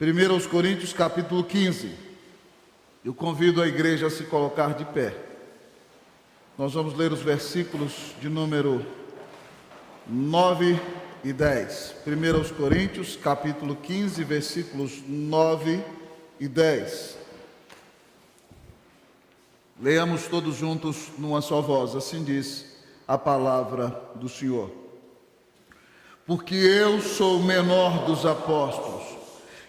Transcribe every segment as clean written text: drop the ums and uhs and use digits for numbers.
1 aos Coríntios, capítulo 15. Eu convido a igreja a se colocar de pé. Nós vamos ler os versículos de número 9 e 10. 1 aos Coríntios, capítulo 15, versículos 9 e 10. Leamos todos juntos numa só voz, assim diz a palavra do Senhor. Porque eu sou o menor dos apóstolos,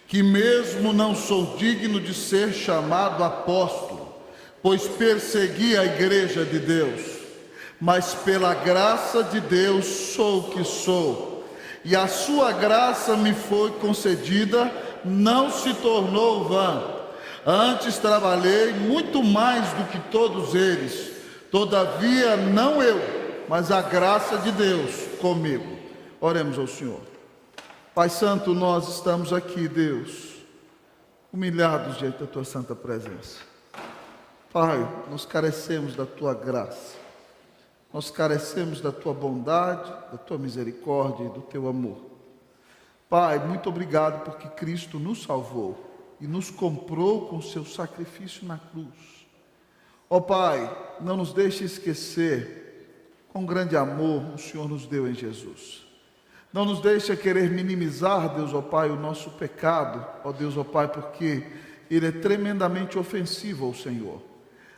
que mesmo não sou digno de ser chamado apóstolo, pois persegui a igreja de Deus, mas pela graça de Deus sou o que sou, e a sua graça me foi concedida, não se tornou vã. Antes trabalhei muito mais do que todos eles, todavia não eu, mas a graça de Deus comigo. Oremos ao Senhor. Pai Santo, nós estamos aqui, Deus, humilhados diante da Tua santa presença. Pai, nós carecemos da Tua graça, nós carecemos da Tua bondade, da Tua misericórdia e do Teu amor. Pai, muito obrigado porque Cristo nos salvou e nos comprou com o Seu sacrifício na cruz. Ó Pai, não nos deixe esquecer quão grande amor o Senhor nos deu em Jesus. Não nos deixa querer minimizar, Deus, ó Pai, o nosso pecado, ó Deus, ó Pai, porque ele é tremendamente ofensivo ao Senhor,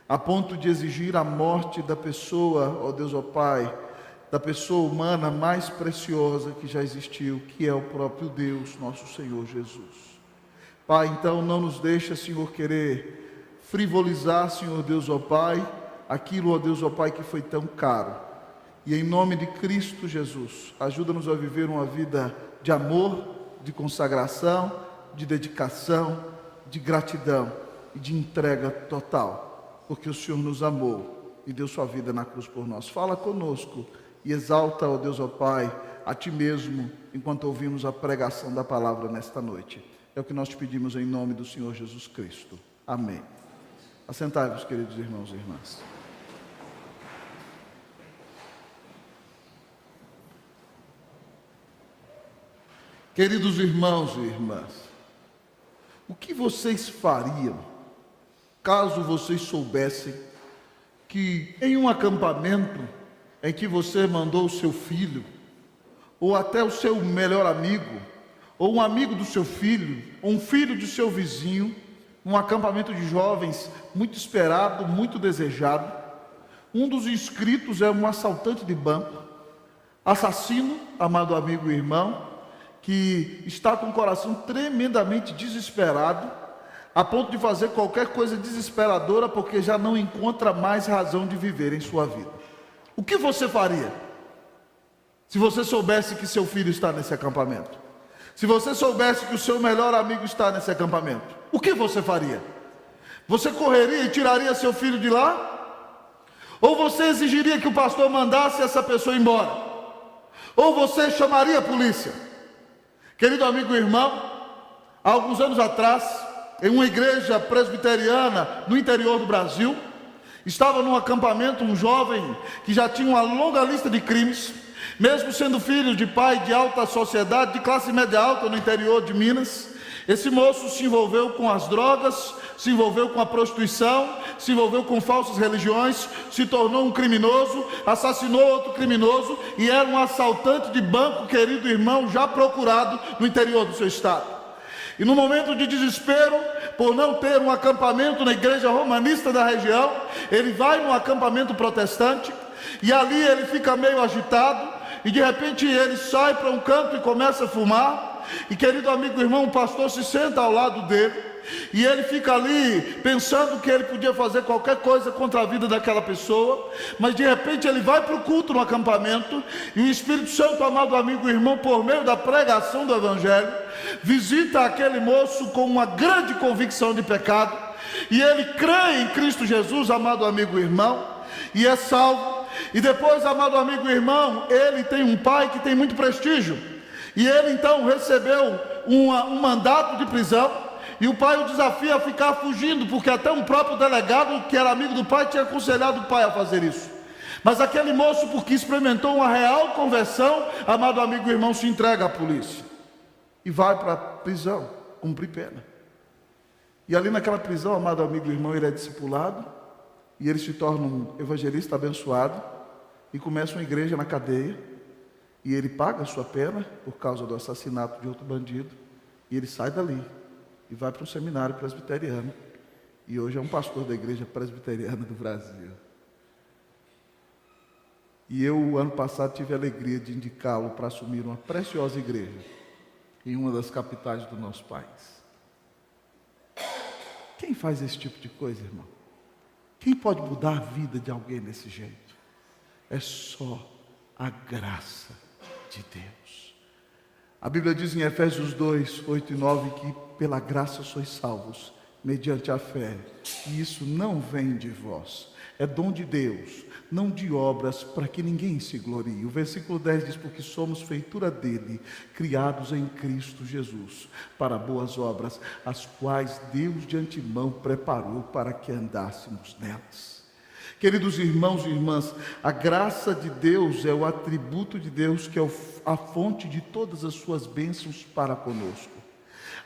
a ponto de exigir a morte da pessoa, ó Deus, ó Pai, da pessoa humana mais preciosa que já existiu, que é o próprio Deus, nosso Senhor Jesus. Pai, então não nos deixa, Senhor, querer frivolizar, Senhor Deus, ó Pai, aquilo, ó Deus, ó Pai, que foi tão caro. E em nome de Cristo Jesus, ajuda-nos a viver uma vida de amor, de consagração, de dedicação, de gratidão e de entrega total, porque o Senhor nos amou e deu sua vida na cruz por nós. Fala conosco e exalta, ó Deus, ó Pai, a Ti mesmo, enquanto ouvimos a pregação da palavra nesta noite. É o que nós te pedimos em nome do Senhor Jesus Cristo. Amém. Assentai-vos, queridos irmãos e irmãs. Queridos irmãos e irmãs, o que vocês fariam caso vocês soubessem que em um acampamento em que você mandou o seu filho, ou até o seu melhor amigo, ou um amigo do seu filho, ou um filho do seu vizinho, um acampamento de jovens muito esperado, muito desejado, um dos inscritos é um assaltante de banco, assassino, amado amigo e irmão, que está com o coração tremendamente desesperado, a ponto de fazer qualquer coisa desesperadora, porque já não encontra mais razão de viver em sua vida. O que você faria se você soubesse que seu filho está nesse acampamento? Se você soubesse que o seu melhor amigo está nesse acampamento, o que você faria? Você correria e tiraria seu filho de lá? Ou você exigiria que o pastor mandasse essa pessoa embora? Ou você chamaria a polícia? Querido amigo e irmão, há alguns anos atrás, em uma igreja presbiteriana no interior do Brasil, estava num acampamento um jovem que já tinha uma longa lista de crimes, mesmo sendo filho de pai de alta sociedade, de classe média alta no interior de Minas. Esse moço se envolveu com as drogas, se envolveu com a prostituição, se envolveu com falsas religiões, se tornou um criminoso, assassinou outro criminoso e era um assaltante de banco, querido irmão, já procurado no interior do seu estado. E no momento de desespero, por não ter um acampamento na igreja romanista da região, ele vai num acampamento protestante e ali ele fica meio agitado e de repente ele sai para um canto e começa a fumar. E querido amigo e irmão, o pastor se senta ao lado dele e ele fica ali pensando que ele podia fazer qualquer coisa contra a vida daquela pessoa, mas de repente ele vai para o culto no acampamento e o Espírito Santo, amado amigo e irmão, por meio da pregação do Evangelho, visita aquele moço com uma grande convicção de pecado e ele crê em Cristo Jesus, amado amigo e irmão, e é salvo. E depois, amado amigo e irmão, ele tem um pai que tem muito prestígio. E ele então recebeu um mandato de prisão, e o pai o desafia a ficar fugindo, porque até um próprio delegado, que era amigo do pai, tinha aconselhado o pai a fazer isso. Mas aquele moço, porque experimentou uma real conversão, amado amigo e irmão, se entrega à polícia e vai para a prisão. cumprir pena. E ali naquela prisão, amado amigo e irmão, ele é discipulado, e ele se torna um evangelista abençoado, e começa uma igreja na cadeia, e ele paga a sua pena, por causa do assassinato de outro bandido, e ele sai dali, e vai para um seminário presbiteriano, e hoje é um pastor da igreja presbiteriana do Brasil. E eu, ano passado, tive a alegria de indicá-lo para assumir uma preciosa igreja, em uma das capitais do nosso país. Quem faz esse tipo de coisa, irmão? Quem pode mudar a vida de alguém desse jeito? É só a graça de Deus. A Bíblia diz em Efésios 2, 8 e 9 que pela graça sois salvos, mediante a fé. E isso não vem de vós, é dom de Deus, não de obras, para que ninguém se glorie. O versículo 10 diz, porque somos feitura dele, criados em Cristo Jesus, para boas obras, as quais Deus de antemão preparou para que andássemos nelas. Queridos irmãos e irmãs, a graça de Deus é o atributo de Deus, que é a fonte de todas as suas bênçãos para conosco.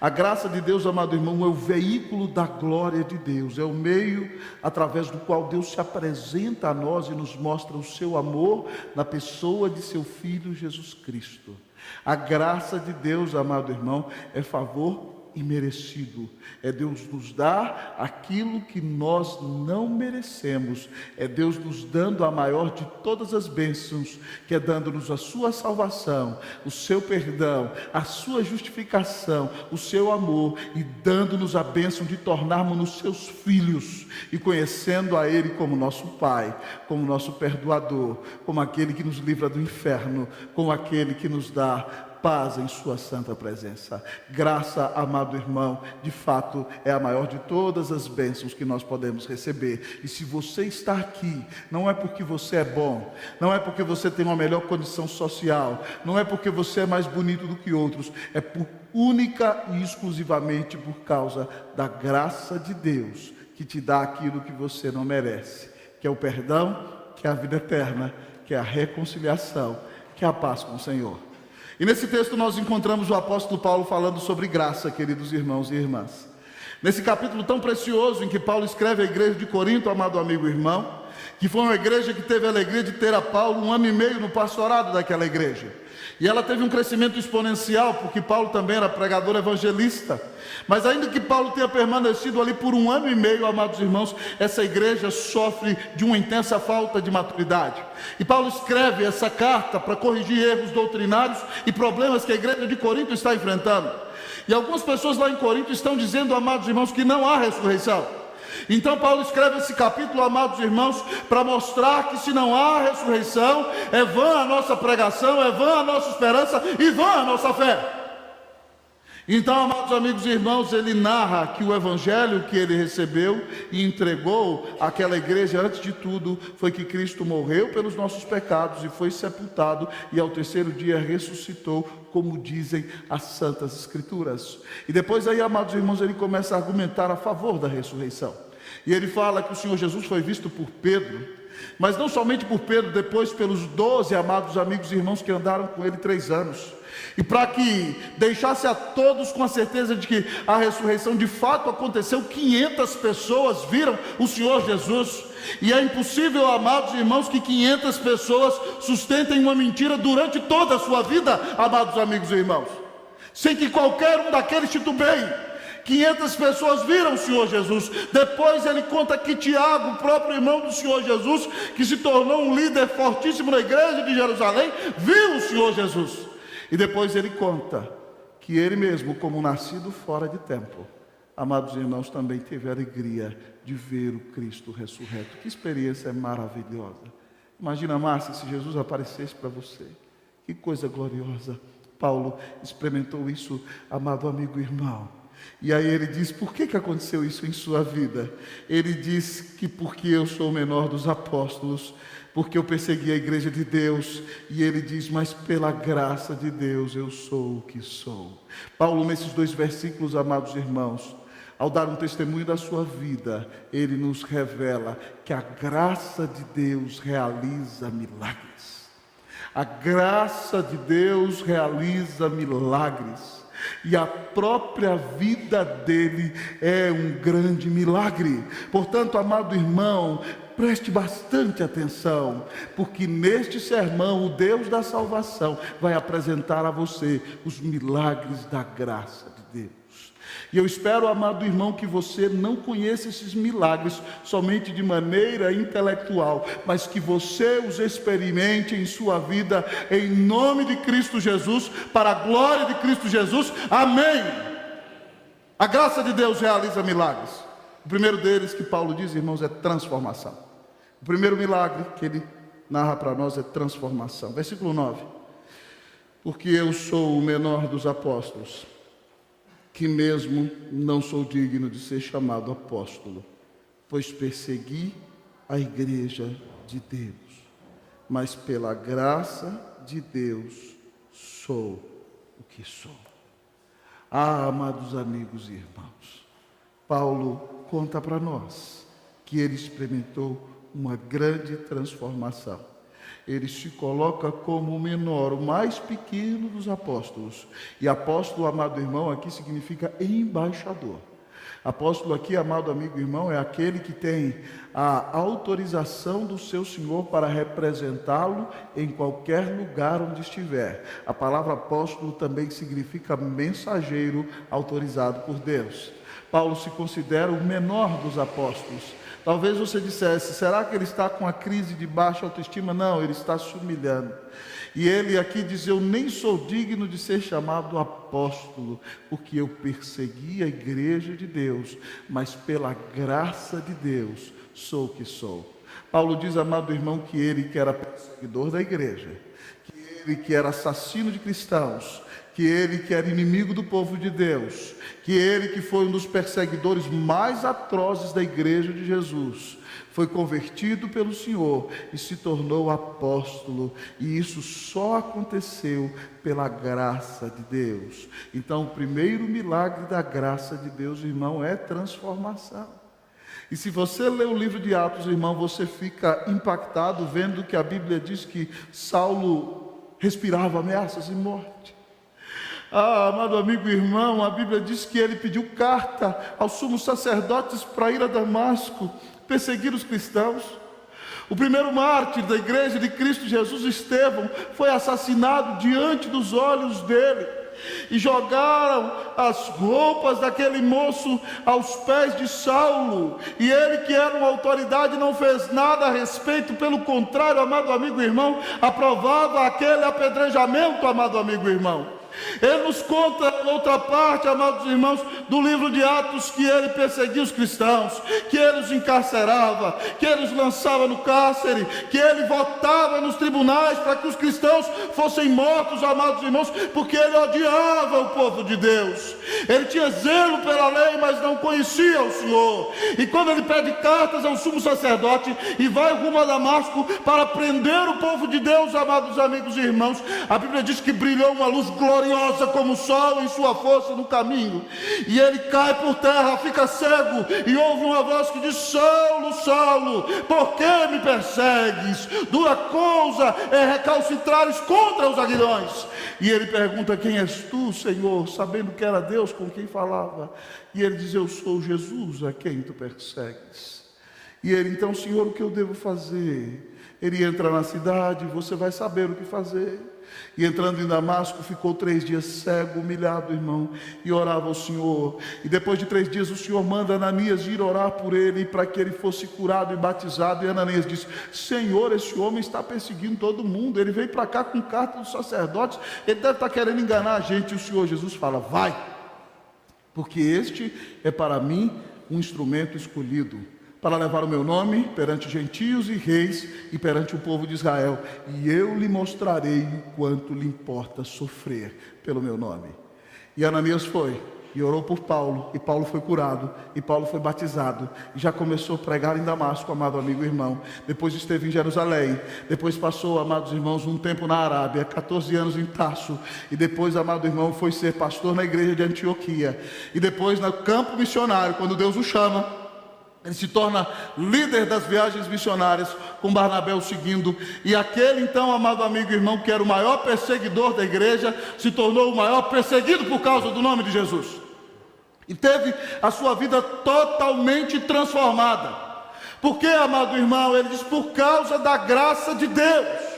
A graça de Deus, amado irmão, é o veículo da glória de Deus, é o meio através do qual Deus se apresenta a nós e nos mostra o seu amor na pessoa de seu Filho Jesus Cristo. A graça de Deus, amado irmão, é favor imerecido, é Deus nos dar aquilo que nós não merecemos, é Deus nos dando a maior de todas as bênçãos, que é dando-nos a sua salvação, o seu perdão, a sua justificação, o seu amor, e dando-nos a bênção de tornarmos-nos seus filhos, e conhecendo a Ele como nosso Pai, como nosso perdoador, como aquele que nos livra do inferno, como aquele que nos dá paz em sua santa presença. Graça, amado irmão, de fato é a maior de todas as bênçãos que nós podemos receber. E se você está aqui, não é porque você é bom, não é porque você tem uma melhor condição social, não é porque você é mais bonito do que outros, é única e exclusivamente por causa da graça de Deus, que te dá aquilo que você não merece, que é o perdão, que é a vida eterna, que é a reconciliação, que é a paz com o Senhor. E nesse texto nós encontramos o apóstolo Paulo falando sobre graça, queridos irmãos e irmãs. Nesse capítulo tão precioso em que Paulo escreve à igreja de Corinto, amado amigo e irmão, que foi uma igreja que teve a alegria de ter a Paulo 1 ano e meio no pastorado daquela igreja. E ela teve um crescimento exponencial, porque Paulo também era pregador evangelista. Mas ainda que Paulo tenha permanecido ali por 1 ano e meio, amados irmãos, essa igreja sofre de uma intensa falta de maturidade. E Paulo escreve essa carta para corrigir erros doutrinários e problemas que a igreja de Corinto está enfrentando. E algumas pessoas lá em Corinto estão dizendo, amados irmãos, que não há ressurreição. Então Paulo escreve esse capítulo, amados irmãos, para mostrar que se não há ressurreição, é vã a nossa pregação, é vã a nossa esperança e vã a nossa fé. Então, amados amigos e irmãos, ele narra que o evangelho que ele recebeu e entregou àquela igreja, antes de tudo, foi que Cristo morreu pelos nossos pecados e foi sepultado, e ao terceiro dia ressuscitou, como dizem as Santas Escrituras. E depois aí, amados irmãos, ele começa a argumentar a favor da ressurreição. E ele fala que o Senhor Jesus foi visto por Pedro, mas não somente por Pedro, depois pelos 12 amados amigos e irmãos que andaram com ele 3 anos. E para que deixasse a todos com a certeza de que a ressurreição de fato aconteceu, 500 pessoas viram o Senhor Jesus. E é impossível, amados irmãos, que 500 pessoas sustentem uma mentira durante toda a sua vida, amados amigos e irmãos, sem que qualquer um daqueles titubeie. 500 pessoas viram o Senhor Jesus. Depois ele conta que Tiago, o próprio irmão do Senhor Jesus, que se tornou um líder fortíssimo na igreja de Jerusalém, viu o Senhor Jesus. E depois ele conta que ele mesmo, como nascido fora de tempo, amados irmãos, também teve a alegria de ver o Cristo ressurreto. Que experiência maravilhosa. Imagina, Márcia, se Jesus aparecesse para você. Que coisa gloriosa. Paulo experimentou isso, amado amigo e irmão. E aí ele diz, por que aconteceu isso em sua vida? Ele diz que porque eu sou o menor dos apóstolos, porque eu persegui a igreja de Deus. E ele diz, mas pela graça de Deus eu sou o que sou. Paulo, nesses 2 versículos, amados irmãos, ao dar um testemunho da sua vida, ele nos revela que a graça de Deus realiza milagres. A graça de Deus realiza milagres. E a própria vida dele é um grande milagre. Portanto, amado irmão, preste bastante atenção, porque neste sermão o Deus da salvação vai apresentar a você os milagres da graça de Deus. E eu espero, amado irmão, que você não conheça esses milagres somente de maneira intelectual, mas que você os experimente em sua vida, em nome de Cristo Jesus, para a glória de Cristo Jesus. Amém! A graça de Deus realiza milagres. O primeiro deles, que Paulo diz, irmãos, é transformação. O primeiro milagre que ele narra para nós é transformação. Versículo 9. Porque eu sou o menor dos apóstolos, que mesmo não sou digno de ser chamado apóstolo, pois persegui a igreja de Deus, mas pela graça de Deus sou o que sou. Ah, amados amigos e irmãos, Paulo conta para nós que ele experimentou uma grande transformação. Ele se coloca como o menor, o mais pequeno dos apóstolos. E apóstolo, amado irmão, aqui significa embaixador. Apóstolo aqui, amado amigo e irmão, é aquele que tem a autorização do seu Senhor para representá-lo em qualquer lugar onde estiver. A palavra apóstolo também significa mensageiro autorizado por Deus. Paulo se considera o menor dos apóstolos. Talvez você dissesse, será que ele está com a crise de baixa autoestima? Não, ele está se humilhando. E ele aqui diz, eu nem sou digno de ser chamado apóstolo, porque eu persegui a igreja de Deus, mas pela graça de Deus sou o que sou. Paulo diz, amado irmão, que ele que era perseguidor da igreja, que ele que era assassino de cristãos, que ele que era inimigo do povo de Deus, que ele que foi um dos perseguidores mais atrozes da igreja de Jesus, foi convertido pelo Senhor e se tornou apóstolo, e isso só aconteceu pela graça de Deus. Então, o primeiro milagre da graça de Deus, irmão, é transformação. E se você lê o livro de Atos, irmão, você fica impactado vendo que a Bíblia diz que Saulo respirava ameaças de morte. Ah, amado amigo e irmão, a Bíblia diz que ele pediu carta aos sumos sacerdotes para ir a Damasco perseguir os cristãos. O primeiro mártir da igreja de Cristo Jesus, Estevão, foi assassinado diante dos olhos dele. E jogaram as roupas daquele moço aos pés de Saulo, e ele, que era uma autoridade, não fez nada a respeito. Pelo contrário, amado amigo e irmão, aprovava aquele apedrejamento, amado amigo e irmão. Ele nos conta outra parte, amados irmãos, do livro de Atos, que ele perseguia os cristãos, que ele os encarcerava, que ele os lançava no cárcere, que ele votava nos tribunais para que os cristãos fossem mortos, amados irmãos, porque ele odiava o povo de Deus. Ele tinha zelo pela lei, mas não conhecia o Senhor. E quando ele pede cartas ao sumo sacerdote e vai rumo a Damasco para prender o povo de Deus, amados amigos e irmãos, a Bíblia diz que brilhou uma luz gloriosa como o sol em sua força no caminho, e ele cai por terra, fica cego, e ouve uma voz que diz: Saulo, Saulo, por que me persegues? Dura coisa é recalcitrares contra os aguilhões. E ele pergunta: quem és tu, Senhor? Sabendo que era Deus com quem falava. E ele diz: eu sou Jesus a quem tu persegues. E ele: então, Senhor, o que eu devo fazer? Ele entra na cidade, você vai saber o que fazer. E entrando em Damasco, ficou 3 dias cego, humilhado, irmão, e orava ao Senhor. E depois de 3 dias, o Senhor manda Ananias ir orar por ele, para que ele fosse curado e batizado. E Ananias disse: Senhor, esse homem está perseguindo todo mundo, ele veio para cá com carta dos sacerdotes, ele deve estar querendo enganar a gente. E o Senhor Jesus fala: vai, porque este é para mim um instrumento escolhido, para levar o meu nome perante gentios e reis e perante o povo de Israel, e eu lhe mostrarei o quanto lhe importa sofrer pelo meu nome. E Ananias foi e orou por Paulo, e Paulo foi curado, e Paulo foi batizado, e já começou a pregar em Damasco, amado amigo e irmão. Depois esteve em Jerusalém, depois passou, amados irmãos, um tempo na Arábia, 14 anos em Tarso, e depois, amado irmão, foi ser pastor na igreja de Antioquia, e depois no campo missionário, quando Deus o chama, Ele se torna líder das viagens missionárias, com Barnabé o seguindo. E aquele então, amado amigo e irmão, que era o maior perseguidor da igreja, se tornou o maior perseguido por causa do nome de Jesus. E teve a sua vida totalmente transformada. Por que, amado irmão? Ele diz, por causa da graça de Deus.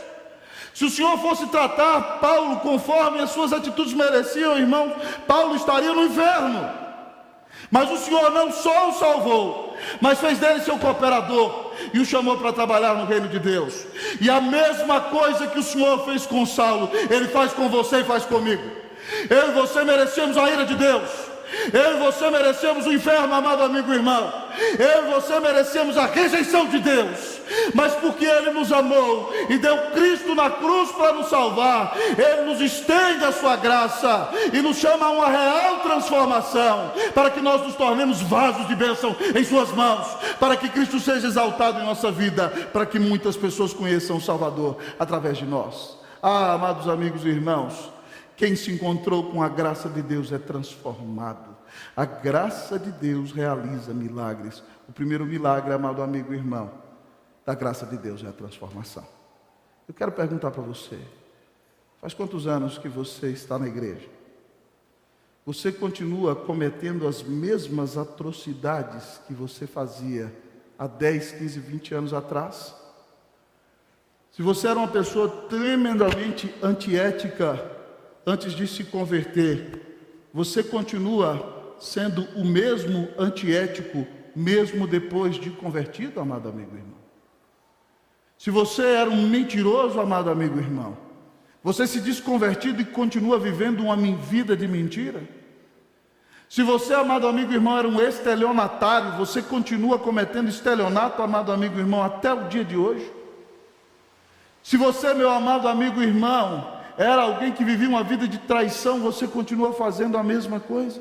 Se o Senhor fosse tratar Paulo conforme as suas atitudes mereciam, irmão, Paulo estaria no inferno. Mas o Senhor não só o salvou, mas fez dele seu cooperador e o chamou para trabalhar no reino de Deus. E a mesma coisa que o Senhor fez com Saulo, Ele faz com você e faz comigo. Eu e você merecemos a ira de Deus. Eu e você merecemos o inferno, amado amigo e irmão. Eu e você merecemos a rejeição de Deus. Mas porque Ele nos amou e deu Cristo na cruz para nos salvar, Ele nos estende a sua graça e nos chama a uma real transformação, para que nós nos tornemos vasos de bênção em suas mãos, para que Cristo seja exaltado em nossa vida, para que muitas pessoas conheçam o Salvador através de nós. Ah, amados amigos e irmãos, quem se encontrou com a graça de Deus é transformado. A graça de Deus realiza milagres. O primeiro milagre, amado amigo e irmão, da graça de Deus é a transformação. Eu quero perguntar para você, faz quantos anos que você está na igreja? Você continua cometendo as mesmas atrocidades que você fazia há 10, 15, 20 anos atrás? Se você era uma pessoa tremendamente antiética antes de se converter, você continua sendo o mesmo antiético mesmo depois de convertido, amado amigo e irmão? Se você era um mentiroso, amado amigo e irmão, você se diz convertido e continua vivendo uma vida de mentira? Se você, amado amigo e irmão, era um estelionatário, você continua cometendo estelionato, amado amigo e irmão, até o dia de hoje? Se você, meu amado amigo e irmão, era alguém que vivia uma vida de traição, você continua fazendo a mesma coisa?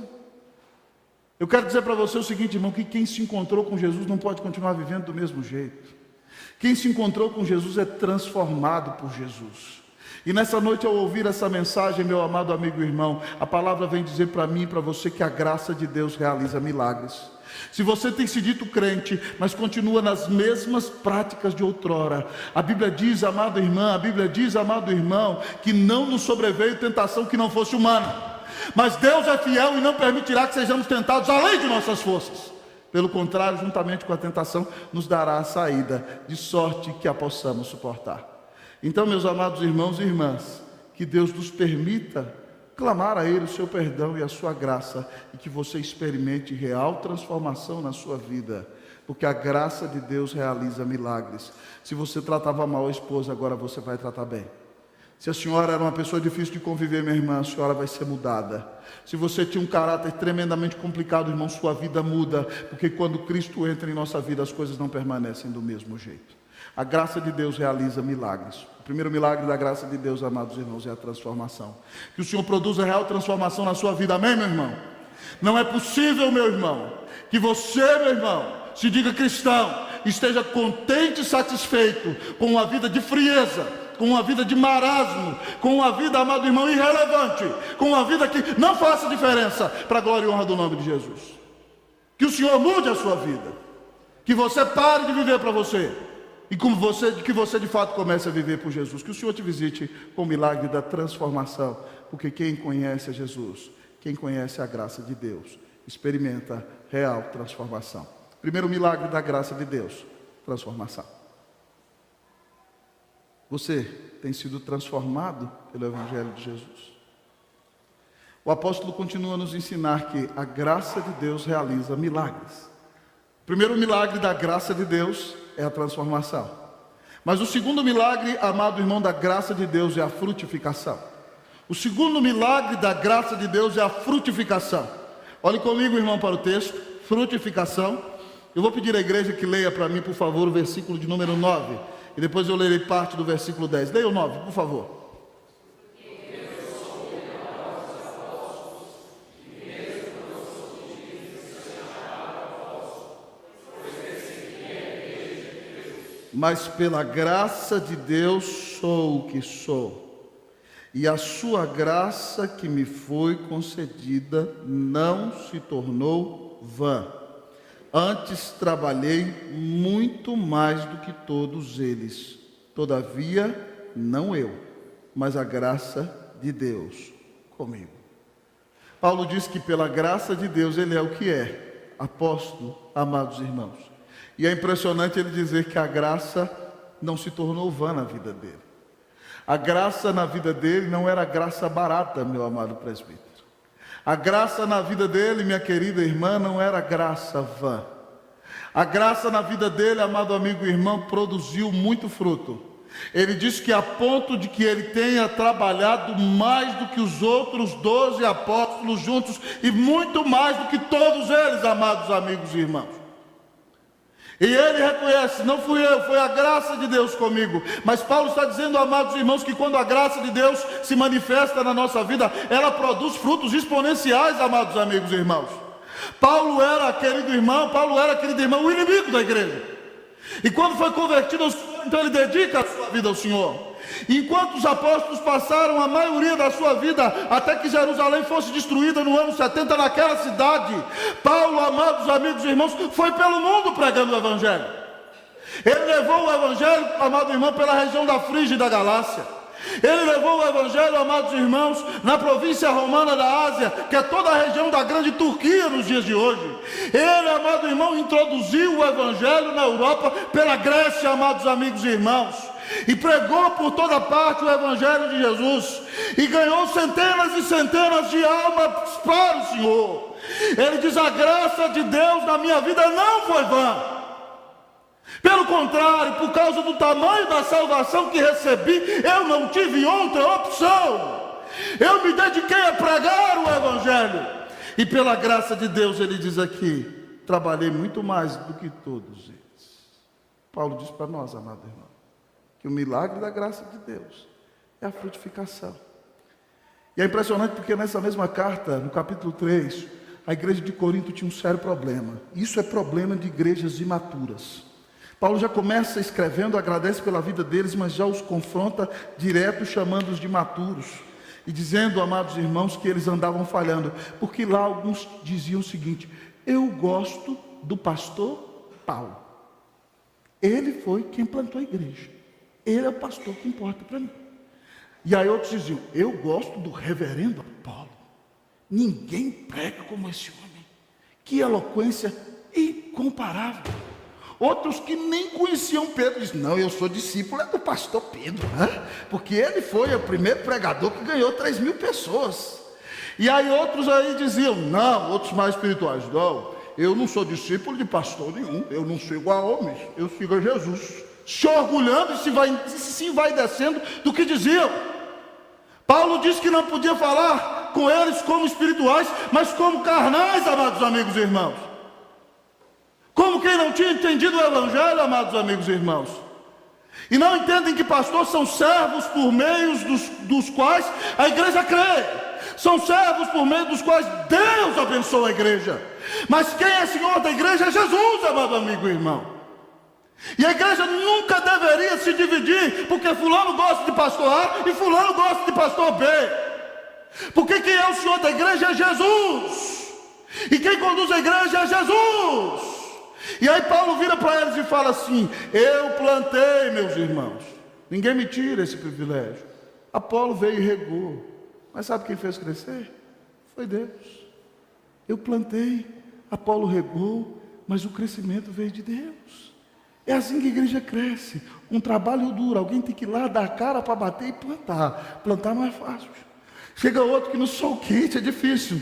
Eu quero dizer para você o seguinte, irmão, que quem se encontrou com Jesus não pode continuar vivendo do mesmo jeito. Quem se encontrou com Jesus é transformado por Jesus. E nessa noite, ao ouvir essa mensagem, meu amado amigo e irmão, a palavra vem dizer para mim e para você que a graça de Deus realiza milagres. Se você tem se dito crente, mas continua nas mesmas práticas de outrora, a Bíblia diz, amado irmão, a Bíblia diz, amado irmão, que não nos sobreveio tentação que não fosse humana. Mas Deus é fiel e não permitirá que sejamos tentados além de nossas forças. Pelo contrário, juntamente com a tentação, nos dará a saída, de sorte que a possamos suportar. Então, meus amados irmãos e irmãs, que Deus nos permita clamar a Ele o seu perdão e a sua graça, e que você experimente real transformação na sua vida, porque a graça de Deus realiza milagres. Se você tratava mal a esposa, agora você vai tratar bem. Se a senhora era uma pessoa difícil de conviver, minha irmã, a senhora vai ser mudada. Se você tinha um caráter tremendamente complicado, irmão, sua vida muda, porque quando Cristo entra em nossa vida, as coisas não permanecem do mesmo jeito. A graça de Deus realiza milagres. O primeiro milagre da graça de Deus, amados irmãos, é a transformação. Que o Senhor produza real transformação na sua vida, amém, meu irmão? Não é possível, meu irmão, que você, meu irmão, se diga cristão, esteja contente e satisfeito com uma vida de frieza, com uma vida de marasmo, com uma vida, amado irmão, irrelevante, com uma vida que não faça diferença para a glória e honra do nome de Jesus. Que o Senhor mude a sua vida, que você pare de viver para você, e que você de fato comece a viver por Jesus. Que o Senhor te visite com o milagre da transformação, porque quem conhece a Jesus, quem conhece a graça de Deus, experimenta real transformação. Primeiro milagre da graça de Deus, transformação. Você tem sido transformado pelo Evangelho de Jesus. O apóstolo continua a nos ensinar que a graça de Deus realiza milagres. O primeiro milagre da graça de Deus é a transformação. Mas o segundo milagre, amado irmão, da graça de Deus é a frutificação. O segundo milagre da graça de Deus é a frutificação. Olhe comigo, irmão, para o texto, frutificação. Eu vou pedir à igreja que leia para mim, por favor, o versículo de número 9. E depois eu lerei parte do versículo 10. Leia o 9, por favor. Mas pela graça de Deus sou o que sou, e a sua graça que me foi concedida não se tornou vã. Antes trabalhei muito mais do que todos eles. Todavia, não eu, mas a graça de Deus comigo. Paulo diz que pela graça de Deus ele é o que é, apóstolo, amados irmãos. E é impressionante ele dizer que a graça não se tornou vã na vida dele. A graça na vida dele não era graça barata, meu amado presbítero. A graça na vida dele, minha querida irmã, não era graça vã. A graça na vida dele, amado amigo e irmão, produziu muito fruto. Ele diz que a ponto de que ele tenha trabalhado mais do que os outros 12 apóstolos juntos, e muito mais do que todos eles, amados amigos e irmãos. E ele reconhece, não fui eu, foi a graça de Deus comigo. Mas Paulo está dizendo, amados irmãos, que quando a graça de Deus se manifesta na nossa vida, ela produz frutos exponenciais, amados amigos e irmãos. Paulo era, querido irmão, o inimigo da igreja. E quando foi convertido ao Senhor, então ele dedica a sua vida ao Senhor. Enquanto os apóstolos passaram a maioria da sua vida, até que Jerusalém fosse destruída no ano 70 naquela cidade, Paulo, amados amigos e irmãos, foi pelo mundo pregando o Evangelho. Ele levou o Evangelho, amado irmão, pela região da Frígia e da Galácia. Ele levou o Evangelho, amados irmãos, na província romana da Ásia, que é toda a região da grande Turquia nos dias de hoje. Ele, amado irmão, introduziu o Evangelho na Europa pela Grécia, amados amigos e irmãos. E pregou por toda parte o Evangelho de Jesus, e ganhou centenas e centenas de almas para o Senhor. Ele diz, a graça de Deus na minha vida não foi vã. Pelo contrário, por causa do tamanho da salvação que recebi, eu não tive outra opção. Eu me dediquei a pregar o Evangelho, e pela graça de Deus, ele diz aqui, trabalhei muito mais do que todos eles. Paulo diz para nós, amado irmão, que o milagre da graça de Deus é a frutificação. E é impressionante porque nessa mesma carta, no capítulo 3, a igreja de Corinto tinha um sério problema. Isso é problema de igrejas imaturas. Paulo já começa escrevendo, agradece pela vida deles, mas já os confronta direto, chamando-os de maturos. E dizendo, amados irmãos, que eles andavam falhando. Porque lá alguns diziam o seguinte, eu gosto do pastor Paulo. Ele foi quem plantou a igreja. Ele é o pastor que importa para mim. E aí outros diziam, eu gosto do reverendo Apolo. Ninguém prega como esse homem. Que eloquência incomparável. Outros que nem conheciam Pedro, diziam, não, eu sou discípulo do pastor Pedro, porque ele foi o primeiro pregador que ganhou 3.000 pessoas. E aí outros aí diziam, não, outros mais espirituais, não, eu não sou discípulo de pastor nenhum, eu não sigo a homens, eu sigo a Jesus. Se orgulhando e se envaidecendo do que diziam. Paulo disse que não podia falar com eles como espirituais, mas como carnais, amados amigos e irmãos. Como quem não tinha entendido o Evangelho, amados amigos e irmãos. E não entendem que pastores são servos por meio dos quais a igreja crê. São servos por meio dos quais Deus abençoa a igreja. Mas quem é Senhor da igreja é Jesus, amado amigo e irmão. E a igreja nunca deveria se dividir, porque fulano gosta de pastor A e fulano gosta de pastor B. Porque quem é o Senhor da igreja é Jesus. E quem conduz a igreja é Jesus. E aí Paulo vira para eles e fala assim, eu plantei, meus irmãos. Ninguém me tira esse privilégio. Apolo veio e regou. Mas sabe quem fez crescer? Foi Deus. Eu plantei, Apolo regou, mas o crescimento veio de Deus. É assim que a igreja cresce, um trabalho duro, alguém tem que ir lá dar a cara para bater e plantar. Plantar não é fácil. Chega outro que no sol quente é difícil,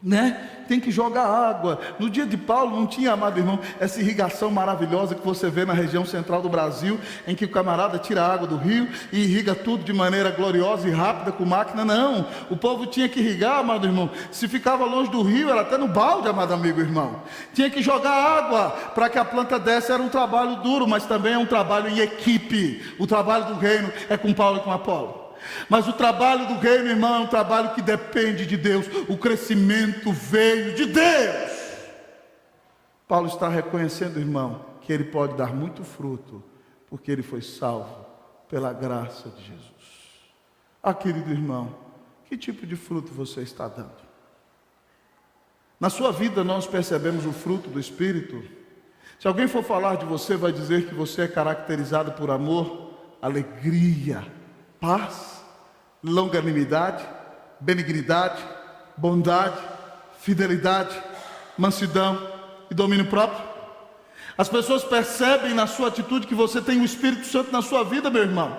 né? Tem que jogar água. No dia de Paulo não tinha, amado irmão, essa irrigação maravilhosa que você vê na região central do Brasil, em que o camarada tira a água do rio e irriga tudo de maneira gloriosa e rápida com máquina. Não, o povo tinha que irrigar, amado irmão. Se ficava longe do rio, era até no balde, amado amigo irmão. Tinha que jogar água para que a planta desse. Era um trabalho duro, mas também é um trabalho em equipe. O trabalho do reino é com Paulo e com Apolo. Mas o trabalho do reino, irmão, é um trabalho que depende de Deus. O crescimento veio de Deus. Paulo está reconhecendo, irmão, que ele pode dar muito fruto, porque ele foi salvo pela graça de Jesus. Ah, querido irmão, que tipo de fruto você está dando? Na sua vida nós percebemos o fruto do Espírito. Se alguém for falar de você, vai dizer que você é caracterizado por amor, alegria, paz, longanimidade, benignidade, bondade, fidelidade, mansidão e domínio próprio. As pessoas percebem na sua atitude que você tem o Espírito Santo na sua vida, meu irmão.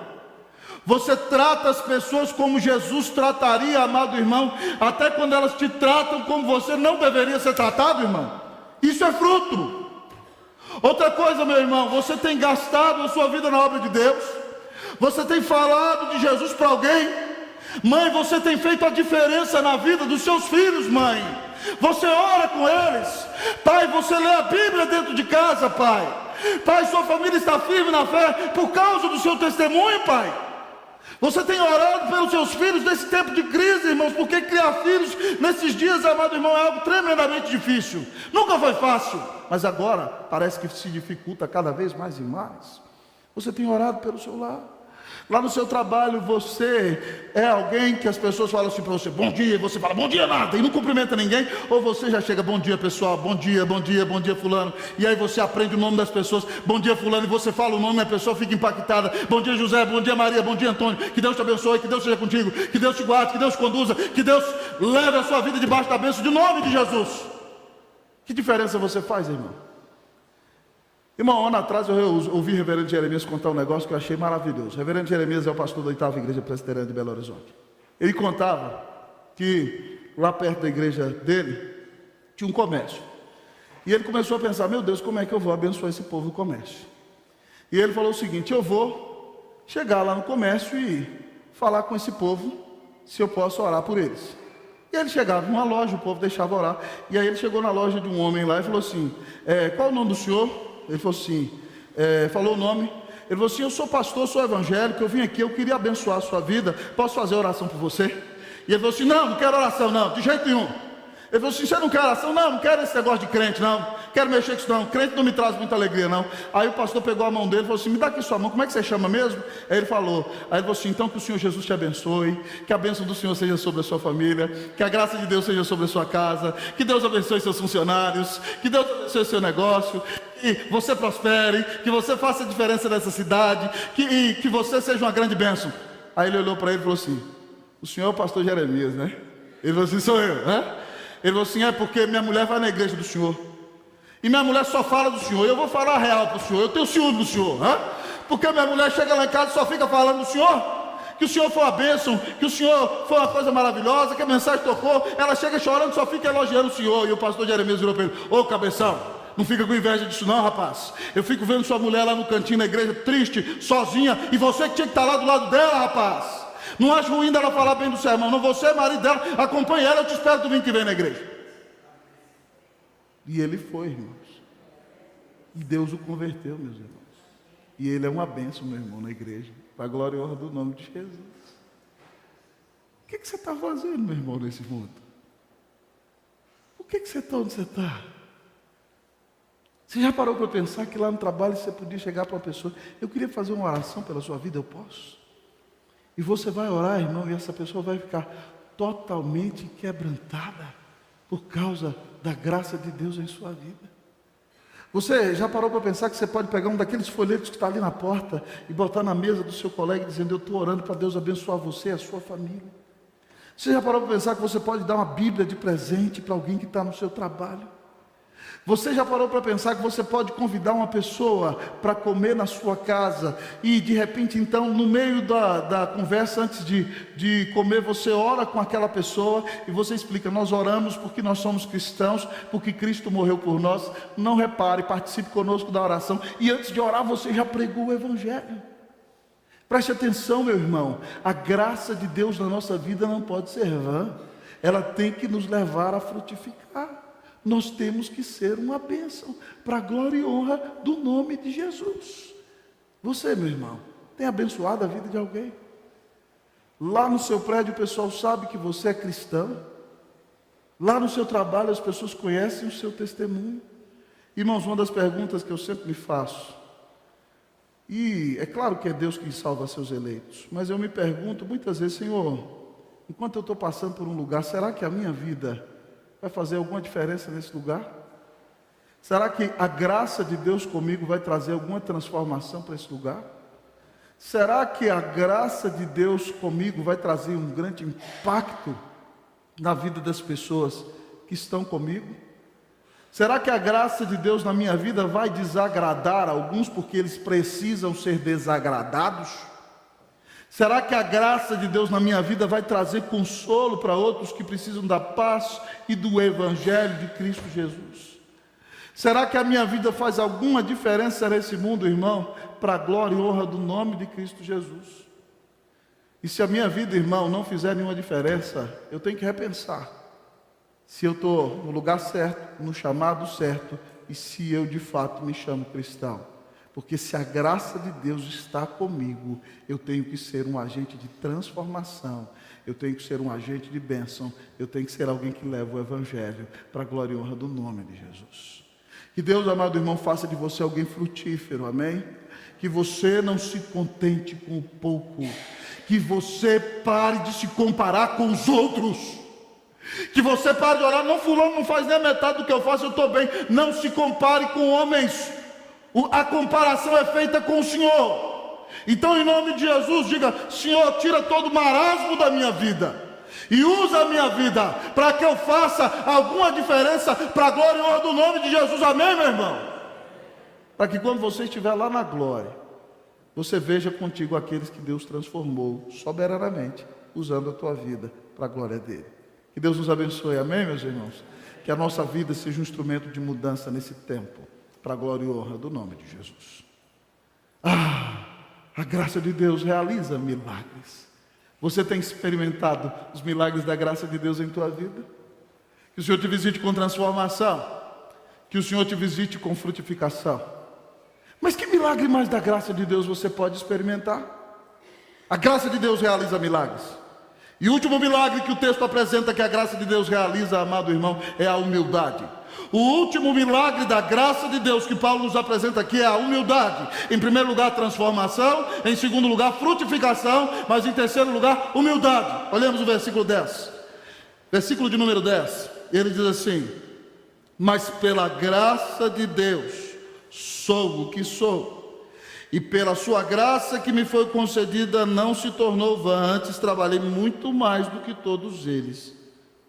Você trata as pessoas como Jesus trataria, amado irmão, até quando elas te tratam como você não deveria ser tratado, irmão. Isso é fruto. Outra coisa, meu irmão, você tem gastado a sua vida na obra de Deus. Você tem falado de Jesus para alguém. Mãe, você tem feito a diferença na vida dos seus filhos, mãe. Você ora com eles. Pai, você lê a Bíblia dentro de casa, pai. Pai, sua família está firme na fé por causa do seu testemunho, pai. Você tem orado pelos seus filhos nesse tempo de crise, irmãos, porque criar filhos nesses dias, amado irmão, é algo tremendamente difícil. Nunca foi fácil, mas agora parece que se dificulta cada vez mais e mais. Você tem orado pelo seu lar. Lá no seu trabalho, você é alguém que as pessoas falam assim para você, bom dia, e você fala, bom dia nada, e não cumprimenta ninguém, ou você já chega, bom dia pessoal, bom dia, bom dia, bom dia fulano, e aí você aprende o nome das pessoas, bom dia fulano, e você fala o nome e a pessoa fica impactada, bom dia José, bom dia Maria, bom dia Antônio, que Deus te abençoe, que Deus seja contigo, que Deus te guarde, que Deus te conduza, que Deus leve a sua vida debaixo da bênção, de nome de Jesus. Que diferença você faz, irmão? Irmão, um ano atrás eu ouvi o reverendo Jeremias contar um negócio que eu achei maravilhoso. O reverendo Jeremias é o pastor da 8ª Igreja Presbiteriana de Belo Horizonte. Ele contava que lá perto da igreja dele tinha um comércio. E ele começou a pensar, meu Deus, como é que eu vou abençoar esse povo do comércio? E ele falou o seguinte, eu vou chegar lá no comércio e falar com esse povo se eu posso orar por eles. E ele chegava numa loja, o povo deixava orar. E aí ele chegou na loja de um homem lá e falou assim, qual o nome do senhor? Ele falou assim, falou o nome. Ele falou assim, eu sou pastor, sou evangélico, eu vim aqui, eu queria abençoar a sua vida, posso fazer oração por você? E ele falou assim, não quero oração não, de jeito nenhum. Ele falou assim, você não quer oração? Não quero esse negócio de crente não, quero mexer com isso não, crente não me traz muita alegria não. Aí o pastor pegou a mão dele e falou assim, me dá aqui sua mão, como é que você chama mesmo? Aí ele falou, assim, então que o Senhor Jesus te abençoe, que a bênção do Senhor seja sobre a sua família, que a graça de Deus seja sobre a sua casa, que Deus abençoe seus funcionários, que Deus abençoe seu negócio, que você prospere, que você faça a diferença nessa cidade, que você seja uma grande bênção. Aí ele olhou para ele e falou assim, o senhor é o pastor Jeremias, né? Ele falou assim, sou eu, né? Ele falou assim, porque minha mulher vai na igreja do senhor, e minha mulher só fala do senhor, eu vou falar a real para o senhor, eu tenho ciúme do senhor, né? Porque minha mulher chega lá em casa e só fica falando do senhor, que o senhor foi uma bênção, que o senhor foi uma coisa maravilhosa, que a mensagem tocou, ela chega chorando, só fica elogiando o senhor. E o pastor Jeremias virou para ele, ô cabeção, não fica com inveja disso não, rapaz. Eu fico vendo sua mulher lá no cantinho da igreja, triste, sozinha, e você que tinha que estar lá do lado dela, rapaz. Não acho ruim dela falar bem do sermão, não, você é marido dela, acompanhe ela, eu te espero domingo que vem na igreja. E ele foi, irmãos. E Deus o converteu, meus irmãos. E ele é uma bênção, meu irmão, na igreja, para a glória e honra do nome de Jesus. O que você está fazendo, meu irmão, nesse mundo? Por que você está onde você está? Você já parou para pensar que lá no trabalho você podia chegar para uma pessoa, eu queria fazer uma oração pela sua vida, eu posso? E você vai orar, irmão, e essa pessoa vai ficar totalmente quebrantada por causa da graça de Deus em sua vida. Você já parou para pensar que você pode pegar um daqueles folhetos que está ali na porta e botar na mesa do seu colega dizendo, eu estou orando para Deus abençoar você e a sua família? Você já parou para pensar que você pode dar uma Bíblia de presente para alguém que está no seu trabalho? Você já parou para pensar que você pode convidar uma pessoa para comer na sua casa e de repente então no meio da conversa antes de comer você ora com aquela pessoa e você explica, nós oramos porque nós somos cristãos, porque Cristo morreu por nós. Não repare, participe conosco da oração e antes de orar você já pregou o Evangelho. Preste atenção, meu irmão, a graça de Deus na nossa vida não pode ser vã, ela tem que nos levar a frutificar. Nós temos que ser uma bênção para a glória e honra do nome de Jesus. Você, meu irmão, tem abençoado a vida de alguém? Lá no seu prédio o pessoal sabe que você é cristão. Lá no seu trabalho as pessoas conhecem o seu testemunho. Irmãos, uma das perguntas que eu sempre me faço, e é claro que é Deus quem salva seus eleitos, mas eu me pergunto muitas vezes, Senhor, enquanto eu estou passando por um lugar, será que a minha vida vai fazer alguma diferença nesse lugar? Será que a graça de Deus comigo vai trazer alguma transformação para esse lugar? Será que a graça de Deus comigo vai trazer um grande impacto na vida das pessoas que estão comigo? Será que a graça de Deus na minha vida vai desagradar alguns porque eles precisam ser desagradados? Será que a graça de Deus na minha vida vai trazer consolo para outros que precisam da paz e do Evangelho de Cristo Jesus? Será que a minha vida faz alguma diferença nesse mundo, irmão, para a glória e honra do nome de Cristo Jesus? E se a minha vida, irmão, não fizer nenhuma diferença, eu tenho que repensar se eu estou no lugar certo, no chamado certo, e se eu de fato me chamo cristão. Porque se a graça de Deus está comigo, eu tenho que ser um agente de transformação, eu tenho que ser um agente de bênção, eu tenho que ser alguém que leva o Evangelho para a glória e honra do nome de Jesus. Que Deus, amado irmão, faça de você alguém frutífero, amém? Que você não se contente com o pouco, que você pare de se comparar com os outros, que você pare de orar, não, fulano não faz nem a metade do que eu faço, eu estou bem. Não se compare com homens, a comparação é feita com o Senhor. Então, em nome de Jesus, diga: Senhor, tira todo o marasmo da minha vida e usa a minha vida para que eu faça alguma diferença para a glória e honra do nome de Jesus, amém, meu irmão? Para que quando você estiver lá na glória, você veja contigo aqueles que Deus transformou soberanamente, usando a tua vida para a glória dele. Que Deus nos abençoe, amém, meus irmãos? Que a nossa vida seja um instrumento de mudança nesse tempo, para a glória e honra do nome de Jesus. A graça de Deus realiza milagres. Você tem experimentado os milagres da graça de Deus em tua vida? Que o Senhor te visite com transformação, que o Senhor te visite com frutificação. Mas que milagre mais da graça de Deus você pode experimentar? A graça de Deus realiza milagres. E o último milagre que o texto apresenta que a graça de Deus realiza, amado irmão, é a humildade. O último milagre da graça de Deus que Paulo nos apresenta aqui é a humildade. Em primeiro lugar, transformação. Em segundo lugar, frutificação. Mas em terceiro lugar, humildade. Olhemos o versículo 10. Versículo de número 10. Ele diz assim: mas pela graça de Deus sou o que sou, e pela sua graça que me foi concedida não se tornou vã, antes trabalhei muito mais do que todos eles.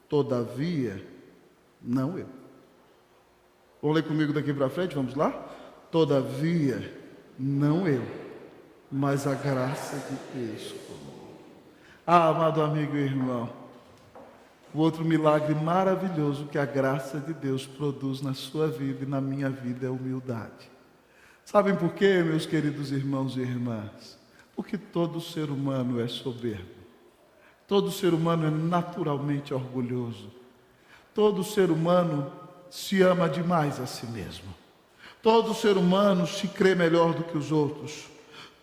Todavia, não eu. Vamos ler comigo daqui para frente, vamos lá? Todavia, não eu, mas a graça de Deus. Amado amigo e irmão, o outro milagre maravilhoso que a graça de Deus produz na sua vida e na minha vida é a humildade. Sabem por quê, meus queridos irmãos e irmãs? Porque todo ser humano é soberbo. Todo ser humano é naturalmente orgulhoso. Todo ser humano se ama demais a si mesmo. Todo ser humano se crê melhor do que os outros.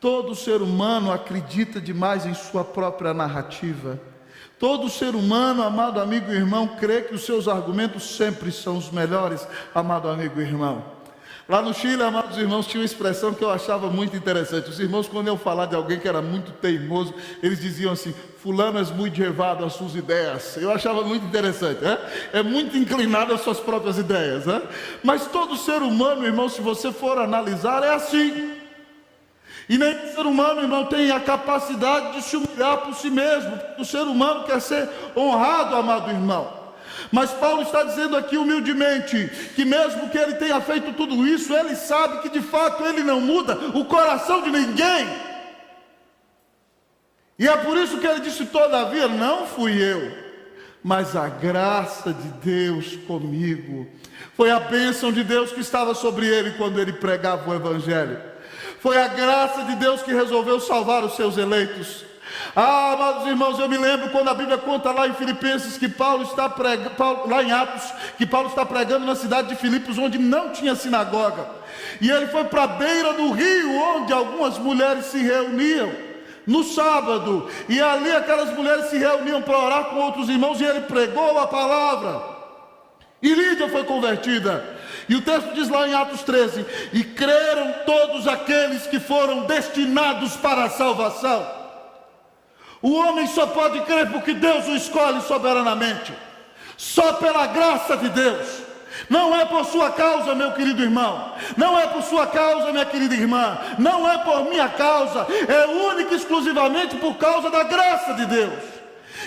Todo ser humano acredita demais em sua própria narrativa. Todo ser humano, amado amigo e irmão, crê que os seus argumentos sempre são os melhores, amado amigo e irmão. Lá no Chile, amados irmãos, tinha uma expressão que eu achava muito interessante. Os irmãos, quando eu falar de alguém que era muito teimoso, eles diziam assim: fulano é muito levado às suas ideias. Eu achava muito interessante, né? É muito inclinado às suas próprias ideias, né? Mas todo ser humano, irmão, se você for analisar, é assim. E nem o ser humano, irmão, tem a capacidade de se humilhar por si mesmo. O ser humano quer ser honrado, amado irmão. Mas Paulo está dizendo aqui humildemente, que mesmo que ele tenha feito tudo isso, ele sabe que de fato ele não muda o coração de ninguém. E é por isso que ele disse: todavia não fui eu, mas a graça de Deus comigo. Foi a bênção de Deus que estava sobre ele quando ele pregava o Evangelho. Foi a graça de Deus que resolveu salvar os seus eleitos. Amados irmãos, eu me lembro quando a Bíblia conta lá em Filipenses que Paulo está pregando, lá em Atos, que Paulo está pregando na cidade de Filipos, onde não tinha sinagoga. E ele foi para a beira do rio, onde algumas mulheres se reuniam no sábado. E ali aquelas mulheres se reuniam para orar com outros irmãos, e ele pregou a palavra. E Lídia foi convertida. E o texto diz lá em Atos 13: e creram todos aqueles que foram destinados para a salvação. O homem só pode crer porque Deus o escolhe soberanamente. Só pela graça de Deus. Não é por sua causa, meu querido irmão. Não é por sua causa, minha querida irmã. Não é por minha causa. É única e exclusivamente por causa da graça de Deus.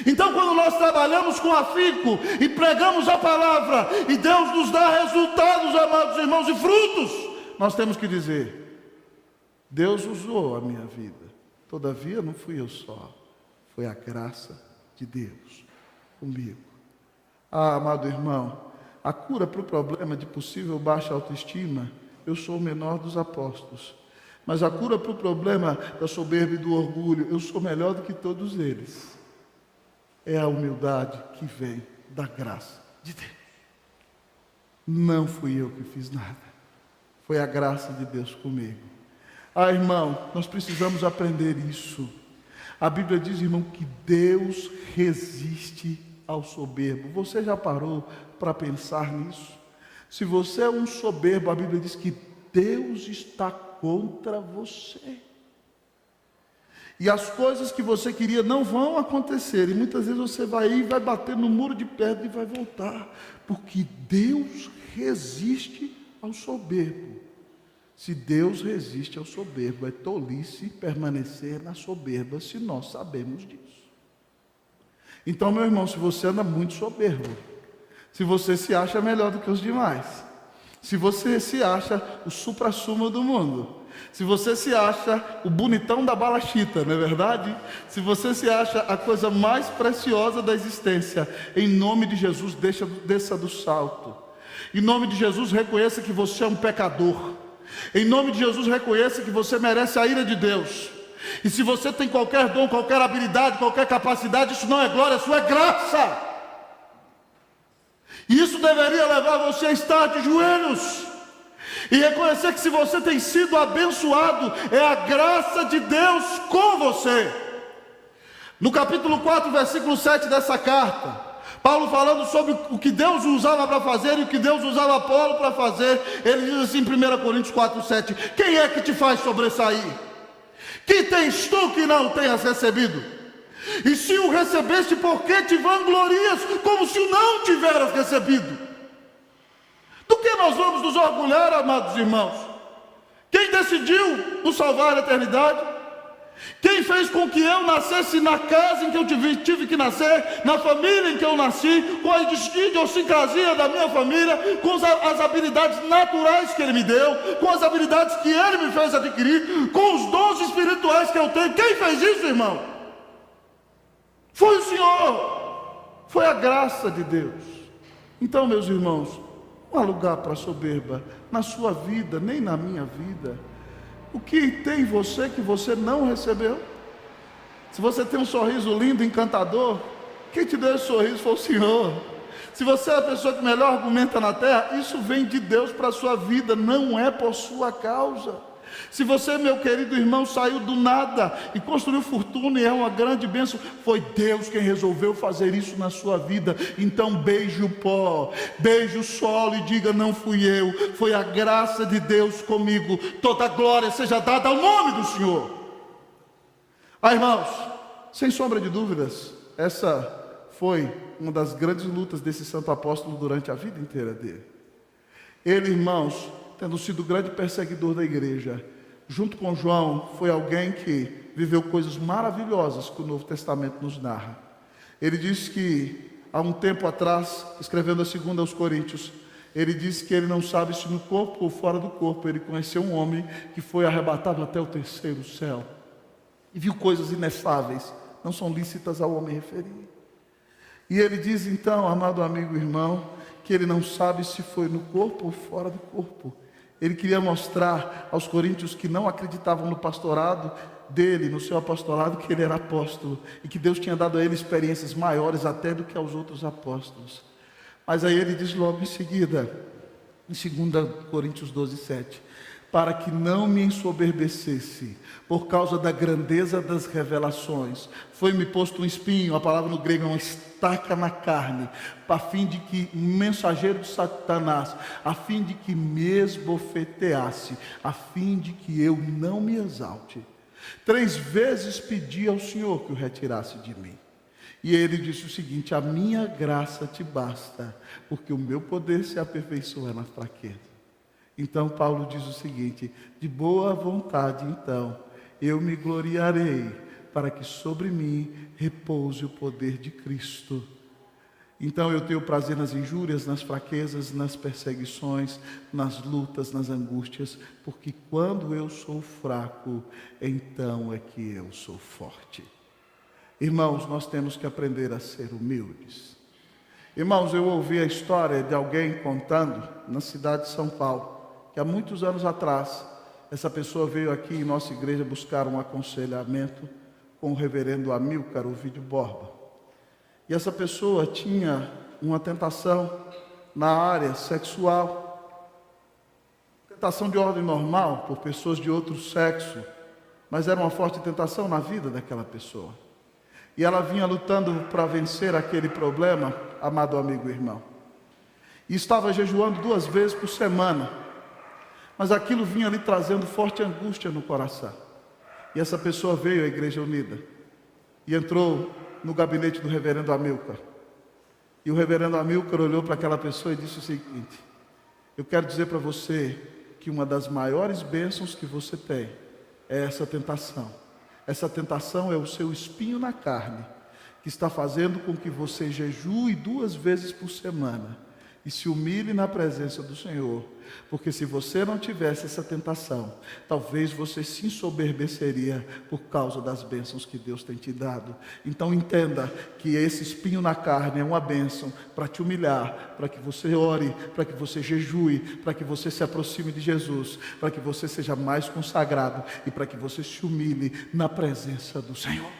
Então, quando nós trabalhamos com afinco e pregamos a palavra, e Deus nos dá resultados, amados irmãos, e frutos, nós temos que dizer: Deus usou a minha vida, todavia não fui eu só, foi a graça de Deus comigo. Ah, amado irmão, a cura para o problema de possível baixa autoestima, eu sou o menor dos apóstolos. Mas a cura para o problema da soberba e do orgulho, eu sou melhor do que todos eles. É a humildade que vem da graça de Deus. Não fui eu que fiz nada, foi a graça de Deus comigo. Ah, irmão, nós precisamos aprender isso. A Bíblia diz, irmão, que Deus resiste ao soberbo. Você já parou para pensar nisso? Se você é um soberbo, a Bíblia diz que Deus está contra você. E as coisas que você queria não vão acontecer. E muitas vezes você vai ir e vai bater no muro de pedra e vai voltar. Porque Deus resiste ao soberbo. Se Deus resiste ao soberbo, é tolice permanecer na soberba, se nós sabemos disso. Então, meu irmão, se você anda muito soberbo, se você se acha melhor do que os demais, se você se acha o suprassumo do mundo, se você se acha o bonitão da balachita, não é verdade? Se você se acha a coisa mais preciosa da existência, em nome de Jesus, desça do salto. Em nome de Jesus, reconheça que você é um pecador. Em nome de Jesus, reconheça que você merece a ira de Deus. E se você tem qualquer dom, qualquer habilidade, qualquer capacidade, isso não é glória, isso é graça. E isso deveria levar você a estar de joelhos e reconhecer que se você tem sido abençoado, é a graça de Deus com você. No capítulo 4, versículo 7 dessa carta, Paulo falando sobre o que Deus usava para fazer e o que Deus usava Apolo para fazer, ele diz assim em 1 Coríntios 4, 7, quem é que te faz sobressair? Que tens tu que não tenhas recebido? E se o recebeste, por que te vanglorias como se o não tiveras recebido? Do que nós vamos nos orgulhar, amados irmãos? Quem decidiu nos salvar a eternidade? Quem fez com que eu nascesse na casa em que eu tive que nascer, na família em que eu nasci, com a idiosincrasia da minha família, com as habilidades naturais que Ele me deu, com as habilidades que Ele me fez adquirir, com os dons espirituais que eu tenho? Quem fez isso, irmão? Foi o Senhor, foi a graça de Deus. Então, meus irmãos, não há lugar para soberba na sua vida, nem na minha vida. O que tem em você que você não recebeu? Se você tem um sorriso lindo, encantador, quem te deu esse sorriso foi o Senhor. Se você é a pessoa que melhor argumenta na terra, isso vem de Deus para a sua vida, não é por sua causa. Se você, meu querido irmão, saiu do nada e construiu fortuna e é uma grande bênção, foi Deus quem resolveu fazer isso na sua vida. Então beije o pó, beije o solo e diga, não fui eu, foi a graça de Deus comigo. Toda glória seja dada ao nome do Senhor. Ah, irmãos, sem sombra de dúvidas, essa foi uma das grandes lutas desse santo apóstolo durante a vida inteira dele. Ele, irmãos, tendo sido o grande perseguidor da igreja, junto com João, foi alguém que viveu coisas maravilhosas que o Novo Testamento nos narra. Ele diz que, há um tempo atrás, escrevendo a 2 aos Coríntios, ele disse que ele não sabe se no corpo ou fora do corpo, ele conheceu um homem que foi arrebatado até o terceiro céu, e viu coisas inefáveis, não são lícitas ao homem referir. E ele diz então, amado amigo e irmão, que ele não sabe se foi no corpo ou fora do corpo. Ele queria mostrar aos coríntios que não acreditavam no pastorado dele, no seu apostolado, que ele era apóstolo e que Deus tinha dado a ele experiências maiores até do que aos outros apóstolos. Mas aí ele diz logo em seguida, em 2 Coríntios 12, 7, para que não me ensoberbecesse por causa da grandeza das revelações, foi-me posto um espinho, a palavra no grego é uma estaca na carne, a fim de que, mensageiro de Satanás, a fim de que me esbofeteasse, a fim de que eu não me exalte. 3 vezes pedi ao Senhor que o retirasse de mim. E ele disse o seguinte: a minha graça te basta, porque o meu poder se aperfeiçoa na fraqueza. Então Paulo diz o seguinte: de boa vontade então eu me gloriarei, para que sobre mim repouse o poder de Cristo. Então eu tenho prazer nas injúrias, nas fraquezas, nas perseguições, nas lutas, nas angústias, porque quando eu sou fraco, então é que eu sou forte. Irmãos, nós temos que aprender a ser humildes. Irmãos, eu ouvi a história de alguém contando na cidade de São Paulo, que há muitos anos atrás, essa pessoa veio aqui em nossa igreja buscar um aconselhamento com o reverendo Amílcar Ovidio Borba. E essa pessoa tinha uma tentação na área sexual, tentação de ordem normal por pessoas de outro sexo, mas era uma forte tentação na vida daquela pessoa. E ela vinha lutando para vencer aquele problema, amado amigo e irmão. E estava jejuando 2 vezes por semana, mas aquilo vinha lhe trazendo forte angústia no coração. E essa pessoa veio à Igreja Unida e entrou no gabinete do reverendo Amílcar. E o reverendo Amílcar olhou para aquela pessoa e disse o seguinte: eu quero dizer para você que uma das maiores bênçãos que você tem é essa tentação. Essa tentação é o seu espinho na carne, que está fazendo com que você jejue 2 vezes por semana e se humilhe na presença do Senhor, porque se você não tivesse essa tentação, talvez você se ensoberbeceria por causa das bênçãos que Deus tem te dado. Então entenda que esse espinho na carne é uma bênção para te humilhar, para que você ore, para que você jejue, para que você se aproxime de Jesus, para que você seja mais consagrado e para que você se humilhe na presença do Senhor.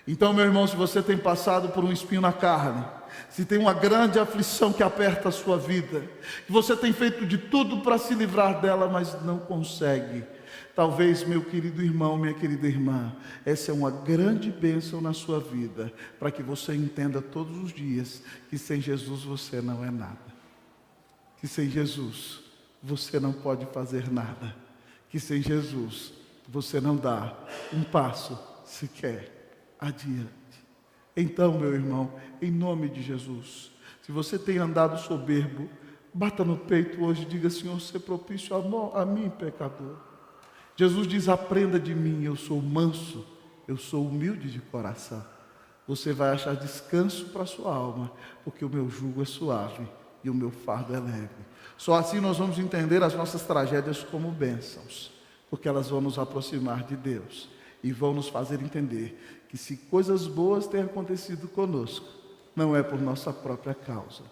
Então, meu irmão, se você tem passado por um espinho na carne, se tem uma grande aflição que aperta a sua vida, que você tem feito de tudo para se livrar dela, mas não consegue, talvez, meu querido irmão, minha querida irmã, essa é uma grande bênção na sua vida, para que você entenda todos os dias que sem Jesus você não é nada, que sem Jesus você não pode fazer nada, que sem Jesus você não dá um passo sequer adiante. Então, meu irmão, em nome de Jesus, se você tem andado soberbo, bata no peito hoje e diga: Senhor, ser propício a mim, pecador. Jesus diz: aprenda de mim, eu sou manso, eu sou humilde de coração. Você vai achar descanso para a sua alma, porque o meu jugo é suave e o meu fardo é leve. Só assim nós vamos entender as nossas tragédias como bênçãos, porque elas vão nos aproximar de Deus e vão nos fazer entender que se coisas boas têm acontecido conosco, não é por nossa própria causa,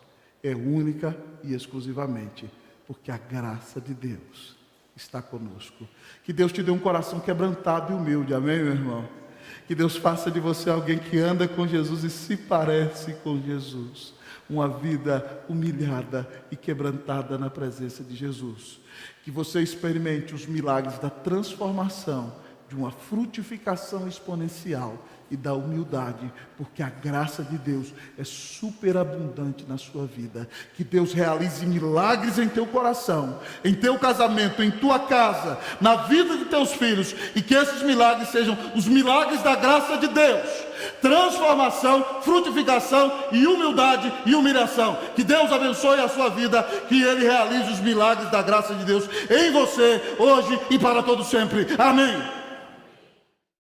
é única e exclusivamente porque a graça de Deus está conosco. Que Deus te dê um coração quebrantado e humilde, amém, meu irmão? Que Deus faça de você alguém que anda com Jesus e se parece com Jesus, uma vida humilhada e quebrantada na presença de Jesus. Que você experimente os milagres da transformação, de uma frutificação exponencial e da humildade, porque a graça de Deus é superabundante na sua vida. Que Deus realize milagres em teu coração, em teu casamento, em tua casa, na vida de teus filhos, e que esses milagres sejam os milagres da graça de Deus. Transformação, frutificação e humildade e humilhação. Que Deus abençoe a sua vida, que Ele realize os milagres da graça de Deus em você, hoje e para todo sempre. Amém.